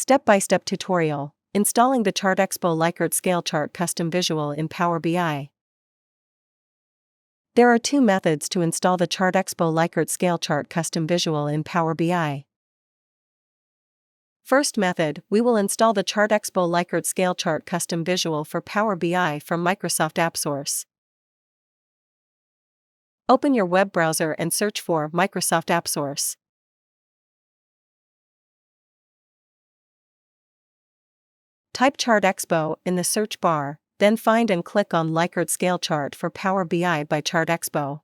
Step-by-step tutorial, installing the ChartExpo Likert Scale Chart custom visual in Power BI. There are two methods to install the ChartExpo Likert Scale Chart custom visual in Power BI. First method, we will install the ChartExpo Likert Scale Chart custom visual for Power BI from Microsoft AppSource. Open your web browser and search for Microsoft AppSource. Type ChartExpo in the search bar, then find and click on Likert Scale Chart for Power BI by ChartExpo.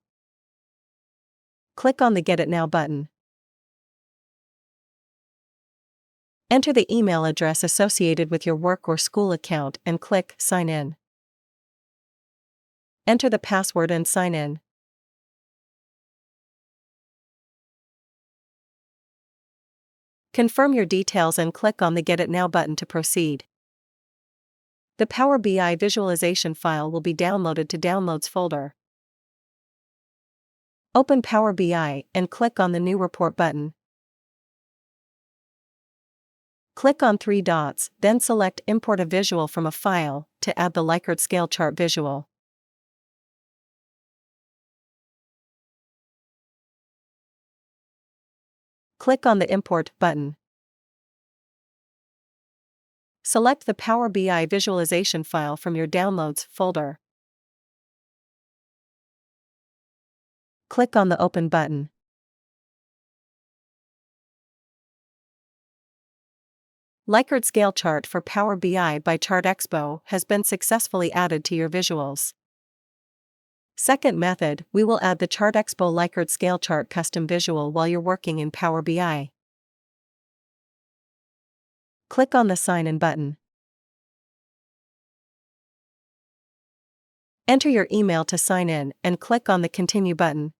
Click on the Get It Now button. Enter the email address associated with your work or school account and click Sign In. Enter the password and sign in. Confirm your details and click on the Get It Now button to proceed. The Power BI visualization file will be downloaded to Downloads folder. Open Power BI and click on the New Report button. Click on three dots, then select Import a visual from a file to add the Likert Scale Chart visual. Click on the Import button. Select the Power BI visualization file from your Downloads folder. Click on the Open button. Likert Scale Chart for Power BI by ChartExpo has been successfully added to your visuals. Second method, we will add the ChartExpo Likert Scale Chart custom visual while you're working in Power BI. Click on the Sign In button. Enter your email to sign in and click on the Continue button.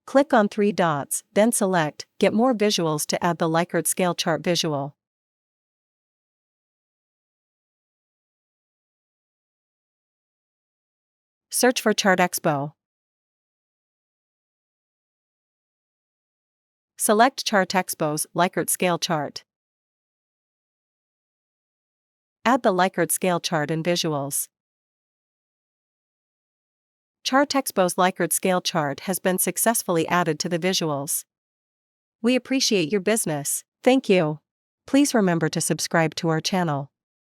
Click on three dots, then select Get More Visuals to add the Likert Scale Chart visual. Search for ChartExpo. Select ChartExpo's Likert Scale Chart. Add the Likert Scale Chart in Visuals. ChartExpo's Likert Scale Chart has been successfully added to the visuals. We appreciate your business. Thank you. Please remember to subscribe to our channel.